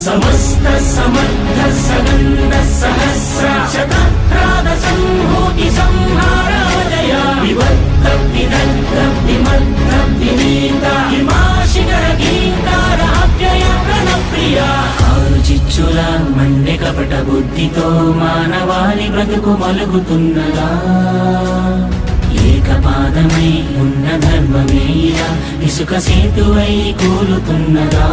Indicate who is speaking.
Speaker 1: సమస్త సమర్థ సగంధ సహస్ర శతప్రాద సంహూతి సంహారాజయ వివర్త విదగ్ధ విమర్ధ వినీత హిమాశిఖర గీంకార అవ్యయ ప్రణప్రియ ఆరు చిచ్చుల మండె కపట బుద్ధితో మానవాళి బ్రతుకు మలుగుతున్నదా ఏకపాదమై ఉన్న ధర్మమే ఇలా ఇసుక సేతువై కూలుతున్నదా